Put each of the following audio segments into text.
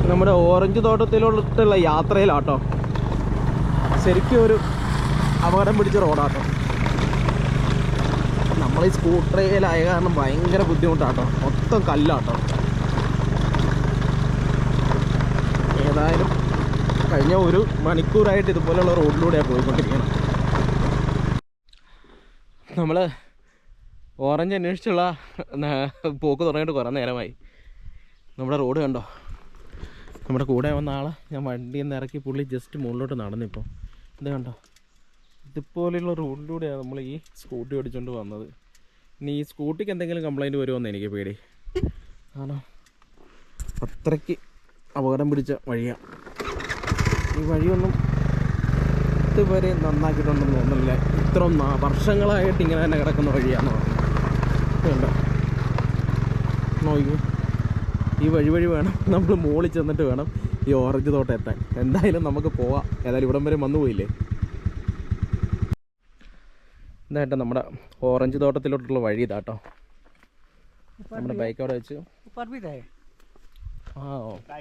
നമ്മുടെ ഓറഞ്ച് തോട്ടത്തിലോട്ടുള്ള യാത്രയിലാട്ടോ. ശരിക്കും ഒരു അപകടം പിടിച്ച റോഡാട്ടോ. നമ്മൾ ഈ സ്കൂട്ടറിലായ കാരണം ഭയങ്കര ബുദ്ധിമുട്ടാട്ടോ. മൊത്തം കല്ലാട്ടോ. ഏതായാലും കഴിഞ്ഞ ഒരു മണിക്കൂറായിട്ട് ഇതുപോലെയുള്ള റോഡിലൂടെയാണ് പോയിക്കൊണ്ടിരിക്കുന്നത്. നമ്മൾ ഓറഞ്ച് അന്വേഷിച്ചുള്ള പോക്ക് തുടങ്ങിയിട്ട് കുറേ നേരമായി. നമ്മുടെ റോഡ് കണ്ടോ? നമ്മുടെ കൂടെ വന്ന ആളെ ഞാൻ വണ്ടിയിൽ നിന്ന് ഇറക്കി പുള്ളി ജസ്റ്റ് മുകളിലോട്ട് നടന്നിപ്പോൾ. ഇത് കണ്ടോ? ഇതുപോലെയുള്ള റോഡിലൂടെയാണ് നമ്മൾ ഈ സ്കൂട്ടി ഓടിച്ചുകൊണ്ട് വന്നത്. ഇനി ഈ സ്കൂട്ടിക്ക് എന്തെങ്കിലും കംപ്ലൈൻറ്റ് വരുമെന്ന് എനിക്ക് പേടി. ആണോ? അത്രയ്ക്ക് അപകടം പിടിച്ച വഴിയാണ്. ഈ വഴിയൊന്നും ഇതുവരെ നന്നാക്കിയിട്ടുണ്ടെന്ന് തോന്നുന്നില്ല. ഇത്ര വർഷങ്ങളായിട്ട് ഇങ്ങനെ തന്നെ കിടക്കുന്ന വഴിയാണെന്ന് പറഞ്ഞു. നോക്കൂ, ഈ വഴി വേണം നമ്മൾ മുകളിൽ ചെന്നിട്ട് വേണം ഈ ഓറഞ്ച് തോട്ടം എത്താൻ. എന്തായാലും നമുക്ക് പോവാം. ഏതായാലും ഇവിടം വരെ വന്നു പോയില്ലേ. ഇതായിട്ട് നമ്മുടെ ഓറഞ്ച് തോട്ടത്തിലോട്ടുള്ള വഴി ഇതാട്ടോ. നമ്മുടെ ബൈക്ക് അവിടെ വെച്ച്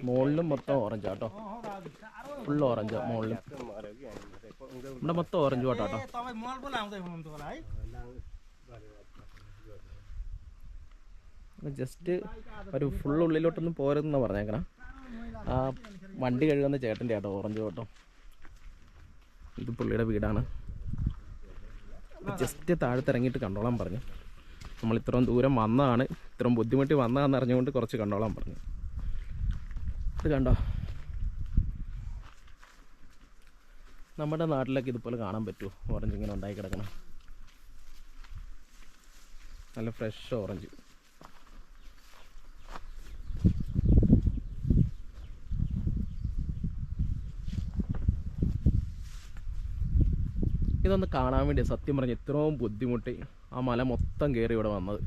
മുകളിലും മൊത്തം ഓറഞ്ച് ആട്ടോ. ഫുൾ ഓറഞ്ച് മുകളിലും. നമ്മുടെ മൊത്തം ഓറഞ്ച് തോട്ടാട്ടോ. ജസ്റ്റ് ഒരു ഫുൾ ഉള്ളിലോട്ടൊന്നും പോരെന്ന് പറഞ്ഞേക്കണം. ആ വണ്ടി കഴുകുന്ന ചേട്ടൻ്റെ ആട്ടോ ഓറഞ്ച് തോട്ടം. ഇത് പുള്ളിയുടെ വീടാണ്. ജസ്റ്റ് താഴത്തിറങ്ങിയിട്ട് കണ്ടോളാൻ പറഞ്ഞു. നമ്മൾ ഇത്രയും ദൂരം വന്നതാണ്, ഇത്രയും ബുദ്ധിമുട്ടി വന്നതാണെന്ന് അറിഞ്ഞുകൊണ്ട് കുറച്ച് കണ്ടോളാൻ പറഞ്ഞു. ഇത് കണ്ടോ? നമ്മുടെ നാട്ടിലൊക്കെ ഇതുപോലെ കാണാൻ പറ്റുമോ ഓറഞ്ച് ഇങ്ങനെ ഉണ്ടായി കിടക്കണം? നല്ല ഫ്രഷ് ഓറഞ്ച്. ഇതൊന്ന് കാണാൻ വേണ്ടി സത്യം പറഞ്ഞ് ഇത്രയും ബുദ്ധിമുട്ടി ആ മല മൊത്തം കയറി ഇവിടെ വന്നത്.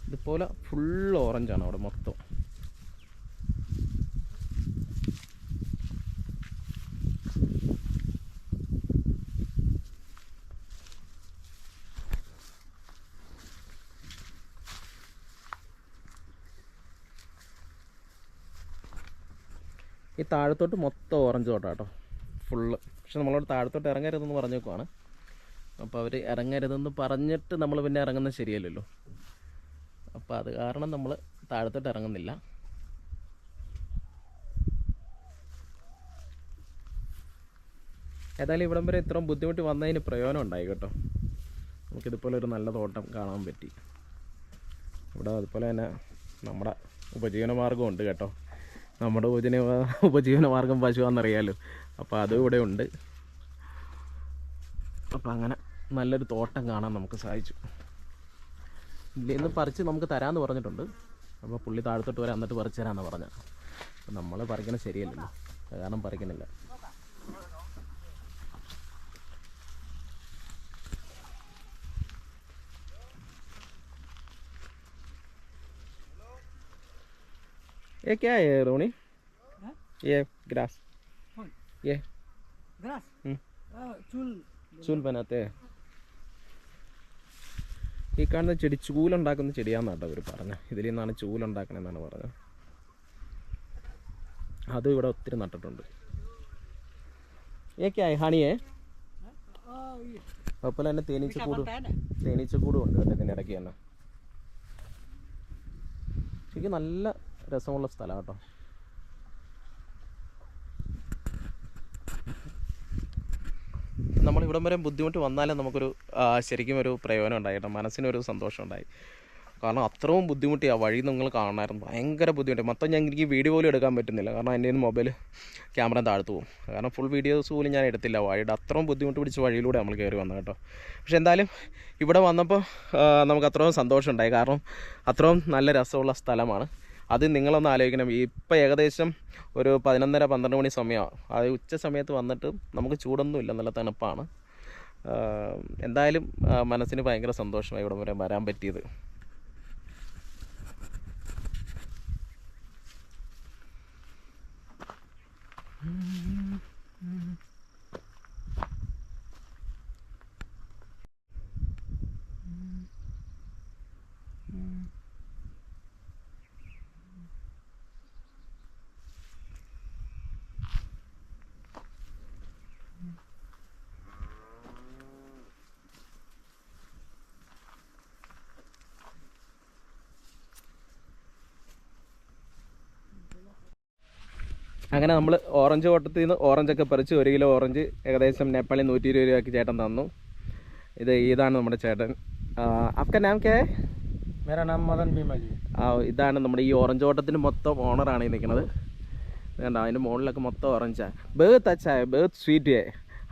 ഇതുപോലെ ഫുൾ ഓറഞ്ചാണ് അവിടെ മൊത്തം. ഈ താഴത്തോട്ട് മൊത്തം ഓറഞ്ച് തോട്ടം കേട്ടോ, ഫുള്ള്. പക്ഷെ നമ്മളോട് താഴത്തോട്ട് ഇറങ്ങരുതെന്ന് പറഞ്ഞേക്കുവാണ്. അപ്പോൾ അവർ ഇറങ്ങരുതെന്ന് പറഞ്ഞിട്ട് നമ്മൾ പിന്നെ ഇറങ്ങുന്നത് ശരിയല്ലല്ലോ. അപ്പോൾ അത് കാരണം നമ്മൾ താഴത്തോട്ട് ഇറങ്ങുന്നില്ല. ഏതായാലും ഇവിടം വരെ ഇത്രയും ബുദ്ധിമുട്ടി വന്നതിന് പ്രയോജനം ഉണ്ടായി കേട്ടോ. നമുക്കിതുപോലെ ഒരു നല്ല തോട്ടം കാണാൻ പറ്റി. ഇവിടെ അതുപോലെ തന്നെ നമ്മുടെ ഉപജീവന മാർഗ്ഗമുണ്ട് കേട്ടോ. നമ്മുടെ ഉപജീവന മാർഗം പശുവാണെന്നറിയാമല്ലോ. അപ്പോൾ അതും ഇവിടെ ഉണ്ട്. അപ്പോൾ അങ്ങനെ നല്ലൊരു തോട്ടം കാണാൻ നമുക്ക് സാധിച്ചു. ഇന്ന് പറിച്ച് നമുക്ക് തരാമെന്ന് പറഞ്ഞിട്ടുണ്ട്. അപ്പോൾ പുള്ളി താഴത്തോട്ട് വരാൻ എന്നിട്ട് പറിച്ച് തരാമെന്ന് പറഞ്ഞാൽ. അപ്പോൾ നമ്മൾ പറിക്കണത് ശരിയല്ലല്ലോ, അത് കാരണം പറിക്കുന്നില്ല. ये क्या है रोनी? ये ग्रास। ये ग्रास चूल बनाते हैं. ഈ കാണുന്ന ചെടി ചൂലുണ്ടാക്കുന്ന ചെടിയാണെന്നാട്ടോ അവർ പറഞ്ഞത്. ഇതിൽ നിന്നാണ് ചൂലുണ്ടാക്കണമെന്നാണ് പറഞ്ഞത്. അതും ഇവിടെ ഒത്തിരി നട്ടിട്ടുണ്ട്. ഏക്കെ ഹണിയേ അതുപോലെ തന്നെ തേനീച്ചക്കൂടും ഉണ്ട് കേട്ടോ ഇതിനിടയ്ക്ക് തന്നെ. ശരിക്കും നല്ല രസമുള്ള സ്ഥലം കേട്ടോ. നമ്മളിവിടം വരെ ബുദ്ധിമുട്ട് വന്നാലും നമുക്കൊരു ശരിക്കും ഒരു പ്രയോജനം ഉണ്ടായി കേട്ടോ. മനസ്സിനൊരു സന്തോഷം ഉണ്ടായി. കാരണം അത്രയും ബുദ്ധിമുട്ടി ആ വഴി നിങ്ങൾ കാണണമായിരുന്നു. ഭയങ്കര ബുദ്ധിമുട്ട്. മൊത്തം എനിക്ക് വീഡിയോ പോലും എടുക്കാൻ പറ്റുന്നില്ല. കാരണം എൻ്റെ മൊബൈൽ ക്യാമറ താഴ്ത്തു പോകും. കാരണം ഫുൾ വീഡിയോസ് പോലും ഞാൻ എടുത്തില്ല. വഴിയുടെ അത്രയും ബുദ്ധിമുട്ട് പിടിച്ച വഴിയിലൂടെ നമ്മൾ കയറി വന്നത് കേട്ടോ. പക്ഷെ എന്തായാലും ഇവിടെ വന്നപ്പോൾ നമുക്ക് അത്രയും സന്തോഷമുണ്ടായി. കാരണം അത്രയും നല്ല രസമുള്ള സ്ഥലമാണ്. അത് നിങ്ങളൊന്ന് ആലോചിക്കണം. ഇപ്പം ഏകദേശം ഒരു 11:30-12 മണി സമയമാണ്. അത് ഉച്ച സമയത്ത് വന്നിട്ട് നമുക്ക് ചൂടൊന്നുമില്ല, നല്ല തണുപ്പാണ്. എന്തായാലും മനസ്സിന് ഭയങ്കര സന്തോഷമായി ഇവിടം വരെ വരാൻ പറ്റിയത്. അങ്ങനെ നമ്മൾ ഓറഞ്ച് തോട്ടത്തിൽ നിന്ന് ഓറഞ്ചൊക്കെ പറിച്ച് 1 കിലോ ഓറഞ്ച് ഏകദേശം നേപ്പാളിൽ 120 രൂപയ്ക്ക് ചേട്ടൻ തന്നു. ഇതാണ് നമ്മുടെ ചേട്ടൻ. आपका नाम क्या है? मेरा नाम मदन बीमल जी. ഇതാണ് നമ്മുടെ ഈ ഓറഞ്ച് തോട്ടത്തിന് മൊത്തം ഓണറാണ് ഈ നിൽക്കുന്നത്. വേണ്ട അതിൻ്റെ മുകളിലൊക്കെ മൊത്തം ഓറഞ്ചാണ്. बहुत अच्छा है, बहुत स्वीट है.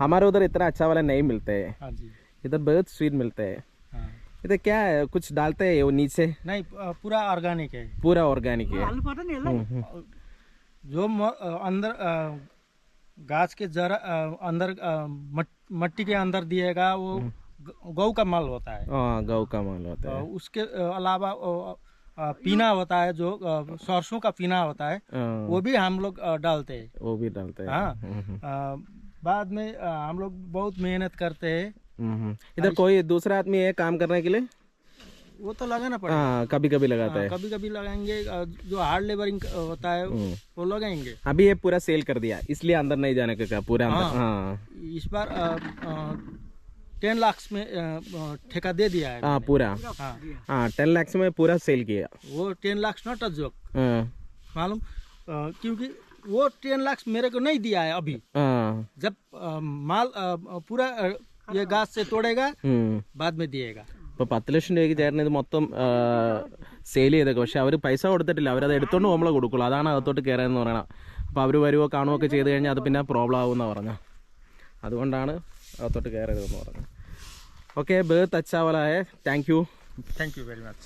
हमारे उधर इतना अच्छा वाला नहीं मिलते हैं. हाँ जी. इधर बहुत स्वीट मिलते हैं. हाँ. इधर क्या है, कुछ डालते हैं वो नीचे? नहीं, पूरा ऑर्गेनिक है. पूरा ऑर्गेनिक है. जो अंदर गाछ के जरा अंदर मट्टी के अंदर दिएगा वो गौ का माल होता है. हाँ, गौ का माल होता है. उसके अलावा पीना होता है, जो सरसों का पीना होता है, वो भी हम लोग डालते हैं. वो भी डालते हैं. हाँ. बाद में हम लोग बहुत मेहनत करते हैं. इधर कोई दूसरा आदमी है काम करने के लिए? वो तो लगाना पड़ेगा. हाँ, कभी कभी लगाता है. कभी कभी लगाएंगे. जो हार्ड लेबरिंग होता है वो लगाएंगे. अभी ये पूरा सेल कर दिया, इसलिए अंदर नहीं जाने का पूरा अंदर. हाँ. इस बार 10 लाख में ठेका दे दिया है. हाँ, पूरा. हाँ, 10 लाख में पूरा सेल किया. वो 10 लाख नॉट अ जोक, मालूम, क्योंकि वो 10 लाख मेरे को नहीं दिया है अभी. जब माल पूरा ये गाछ से तोड़ेगा बाद में दिएगा. ഇപ്പോൾ 10 ലക്ഷം രൂപയ്ക്ക് ചേട്ടൻ ഇത് മൊത്തം സെയിൽ ചെയ്തേക്കും. പക്ഷെ അവർ പൈസ കൊടുത്തിട്ടില്ല, അവരത് എടുത്തോണ്ട് നമ്മളെ കൊടുക്കുള്ളൂ. അതാണ് അകത്തോട്ട് കയറാമെന്ന് പറയണം. അപ്പോൾ അവർ വരുമോ കാണുമോ ഒക്കെ ചെയ്ത് കഴിഞ്ഞാൽ അത് പിന്നെ പ്രോബ്ലം ആവുമെന്നാണ് പറഞ്ഞത്. അതുകൊണ്ടാണ് അകത്തോട്ട് കയറരുതെന്ന് പറഞ്ഞത്. ओके, बहुत अच्छा वाला है. Thank you very much.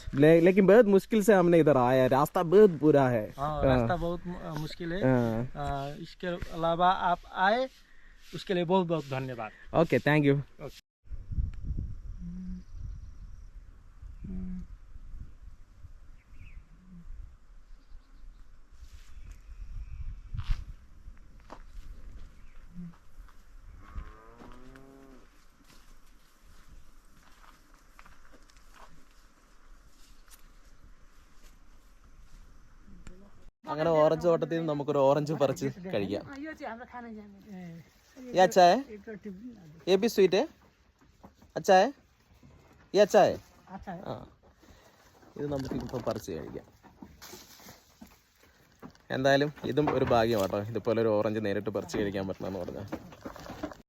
लेकिन बहुत मुश्किल से हमने इधर आया है, रास्ता बहुत बुरा है. रास्ता बहुत मुश्किल है. इसके अलावा आप आए उसके लिए बहुत बहुत धन्यवाद. Okay, thank you. അങ്ങനെ ഓറഞ്ച് തോട്ടത്തിൽ നിന്ന് നമുക്കൊരു ഓറഞ്ച് പറിച്ച് കഴിക്കാം. ये अच्छा है, ये भी स्वीट है. अच्छा है, ये अच्छा है. हाँ, ഇത് നമുക്ക് ഇപ്പോൾ പറിച്ച് കഴിക്കാം. എന്തായാലും ഇതും ഒരു ഭാഗ്യം കേട്ടോ, ഇതുപോലെ ഒരു ഓറഞ്ച് നേരിട്ട് പറിച്ച് കഴിക്കാൻ പറ്റണമെന്ന് പറഞ്ഞാൽ.